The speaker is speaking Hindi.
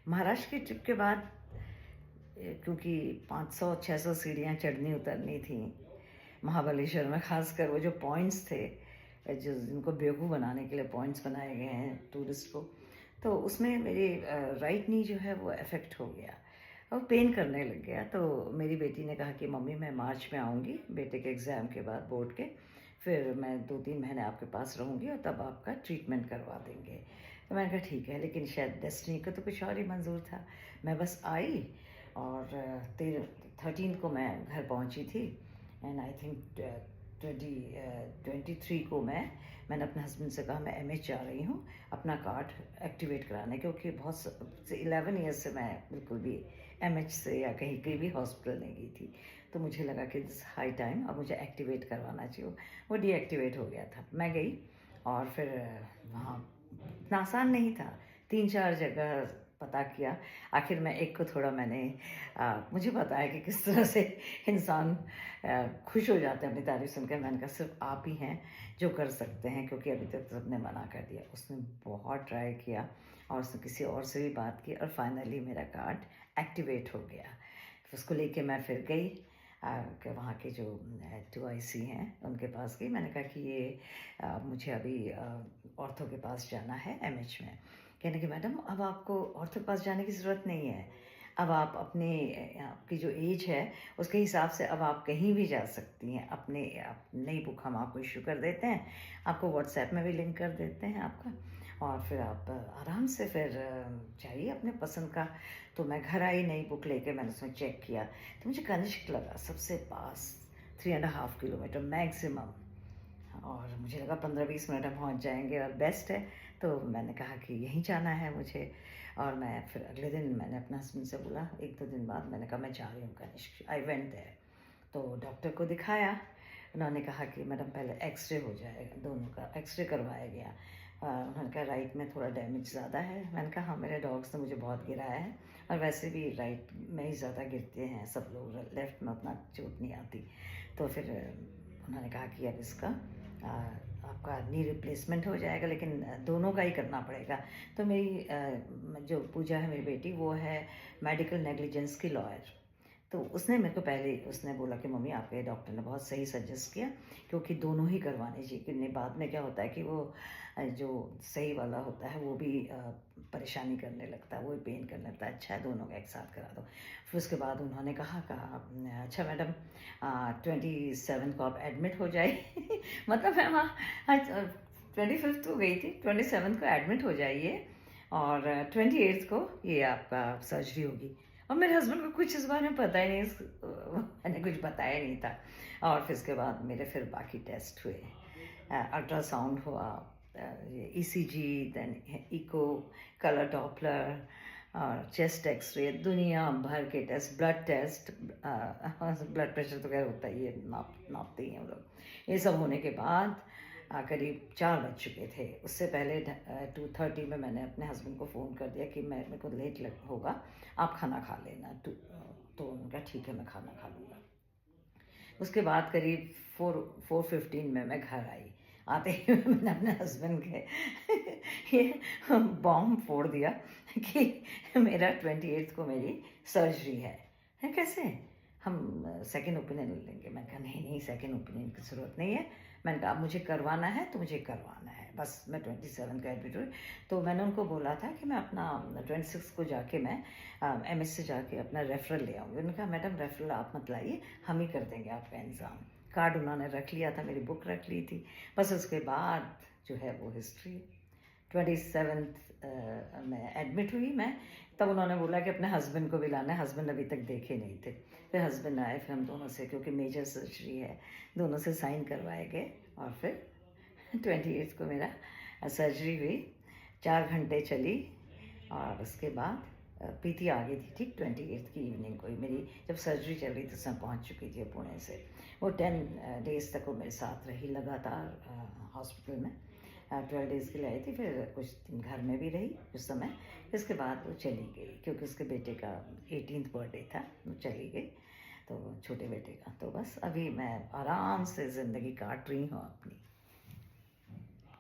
महाराष्ट्र की ट्रिप के बाद क्योंकि 500-600 सीढ़ियाँ चढ़नी उतरनी थी महाबलेश्वर में, ख़ासकर वो जो पॉइंट्स थे जो जिनको बेवकूफ़ बनाने के लिए पॉइंट्स बनाए गए हैं टूरिस्ट को, तो उसमें मेरी राइट नी जो है वो अफेक्ट हो गया और पेन करने लग गया। तो मेरी बेटी ने कहा कि मम्मी मैं मार्च में आऊँगी बेटे के एग्ज़ाम के बाद बोर्ड के, फिर मैं 2-3 महीने आपके पास रहूँगी और तब आपका ट्रीटमेंट करवा देंगे। तो मैंने कहा ठीक है, लेकिन शायद डेस्टिनी को तो कुछ और ही मंज़ूर था। मैं बस आई और 13 को मैं घर पहुंची थी एंड आई थिंक 23 को मैंने अपने हस्बैंड से कहा मैं एमएच जा रही हूँ अपना कार्ड एक्टिवेट कराने, क्योंकि बहुत 11 ईयर्स से मैं बिल्कुल भी एमएच से या कहीं कहीं भी हॉस्पिटल नहीं गई थी। तो मुझे लगा कि दिस हाई टाइम अब मुझे एक्टिवेट करवाना चाहिए। वो डीएक्टिवेट हो गया था। मैं गई और फिर वहाँ इतना आसान नहीं था, 3-4 जगह पता किया। आखिर में एक को थोड़ा मैंने मुझे पता है कि किस तरह से इंसान खुश हो जाते हैं अपनी तारीफ सुनकर। मैंने कहा सिर्फ आप ही हैं जो कर सकते हैं, क्योंकि अभी तक सबने मना कर दिया। उसने बहुत ट्राई किया और उसने किसी और से भी बात की और फाइनली मेरा कार्ड एक्टिवेट हो गया। फिर उसको लेके मैं फिर गई कि वहाँ के जो 2IC हैं उनके पास गई। मैंने कहा कि ये मुझे अभी ऑर्थो के पास जाना है एमएच में। कहने कि मैडम अब आपको ऑर्थो के पास जाने की ज़रूरत नहीं है, अब आप अपने आपकी जो एज है उसके हिसाब से अब आप कहीं भी जा सकती हैं। अपने नई बुक हम आपको इशू कर देते हैं, आपको व्हाट्सएप में भी लिंक कर देते हैं आपका, और फिर आप आराम से फिर जाइए अपने पसंद का। तो मैं घर आई नई बुक लेके, मैंने उसमें चेक किया तो मुझे कनिष्क लगा सबसे पास, 3.5 किलोमीटर मैक्सिमम, और मुझे लगा 15-20 मिनट में पहुंच जाएंगे और बेस्ट है। तो मैंने कहा कि यहीं जाना है मुझे। और मैं फिर अगले दिन मैंने अपने हस्बैंड से बोला, 1-2 दिन बाद मैंने कहा मैं जा रही हूँ कनिष्क। आई वेंट देयर, तो डॉक्टर को दिखाया। उन्होंने कहा कि मैडम पहले एक्सरे हो जाएगा, दोनों का एक्सरे करवाया गया। उन्होंने कहा राइट में थोड़ा डैमेज ज़्यादा है। मैंने कहा हाँ, मेरे डॉग्स ने मुझे बहुत गिराया है और वैसे भी राइट में ही ज़्यादा गिरते हैं सब लोग, लेफ़्ट में उतना चोट नहीं आती। तो फिर उन्होंने कहा कि अब इसका आपका नी रिप्लेसमेंट हो जाएगा, लेकिन दोनों का ही करना पड़ेगा। तो मेरी जो पूजा है मेरी बेटी, वो है मेडिकल नेग्लिजेंस की लॉयर। तो उसने मेरे को पहले उसने बोला कि मम्मी आपके डॉक्टर ने बहुत सही सजेस्ट किया, क्योंकि दोनों ही करवाने चाहिए। क्योंकि बाद में क्या होता है कि वो जो सही वाला होता है वो भी परेशानी करने लगता है, वो भी पेन करने लगता है। अच्छा है दोनों का एक साथ करा दो। फिर उसके बाद उन्होंने कहा अच्छा मैडम 27 को आप एडमिट हो जाइए मतलब मैं वहाँ 25 को गई थी, 27 को एडमिट हो जाइए और 28 को ये आपका सर्जरी होगी। और मेरे हस्बैंड को कुछ इस बारे में पता ही नहीं, मैंने कुछ बताया नहीं था। और फिर उसके बाद मेरे फिर बाकी टेस्ट हुए, अल्ट्रासाउंड हुआ, ECG, then echo, colour Doppler और चेस्ट एक्सरे, दुनिया भर के test, blood test, blood pressure तो खैर होता ही है, नापते ही हैं हम लोग। ये सब होने के बाद करीब 4 बज चुके थे। उससे पहले 2:30 में मैंने अपने हस्बैंड को फ़ोन कर दिया कि मेरे को लेट होगा, आप खाना खा लेना। तो उनका ठीक है मैं खाना खा लूँगा। उसके बाद करीब 4:15 में मैं घर आई। आते ही मैंने अपने हस्बैंड के ये बॉम्ब फोड़ दिया कि मेरा 28 को मेरी सर्जरी है कैसे हम सेकंड ओपिनियन लेंगे। मैंने कहा नहीं नहीं, सेकंड ओपिनियन की ज़रूरत नहीं है। मैंने कहा मुझे करवाना है तो मुझे करवाना है, बस मैं 27 का एडमिट हुई। तो मैंने उनको बोला था कि मैं अपना 26 को जाके मैं एमएस से जाके अपना रेफरल ले आऊँगी। उन्होंने कहा मैडम रेफरल आप मत लाइए, हम ही कर देंगे आपका इंतज़ाम। कार्ड उन्होंने रख लिया था, मेरी बुक रख ली थी, बस उसके बाद जो है वो हिस्ट्री। 27th में एडमिट हुई मैं। तब उन्होंने बोला कि अपने हस्बैंड को भी लाना है, हस्बैंड अभी तक देखे नहीं थे। फिर हस्बैंड आए, फिर हम दोनों से, क्योंकि मेजर सर्जरी है, दोनों से साइन करवाए गए और फिर 28 को मेरा सर्जरी हुई। 4 घंटे चली और उसके बाद प्रीति आ गई थी ठीक 28 की इवनिंग को ही। मेरी जब सर्जरी चल रही थी उस समय पहुँच चुकी थी पुणे से। वो 10 डेज़ तक वो मेरे साथ रही लगातार हॉस्पिटल में। 12 डेज़ के लिए आई थी, फिर कुछ दिन घर में भी रही उस समय। इसके बाद वो चली गई, क्योंकि उसके बेटे का 18th बर्थडे था, वो चली गई, तो छोटे बेटे का। तो बस अभी मैं आराम से ज़िंदगी काट रही हूँ अपनी।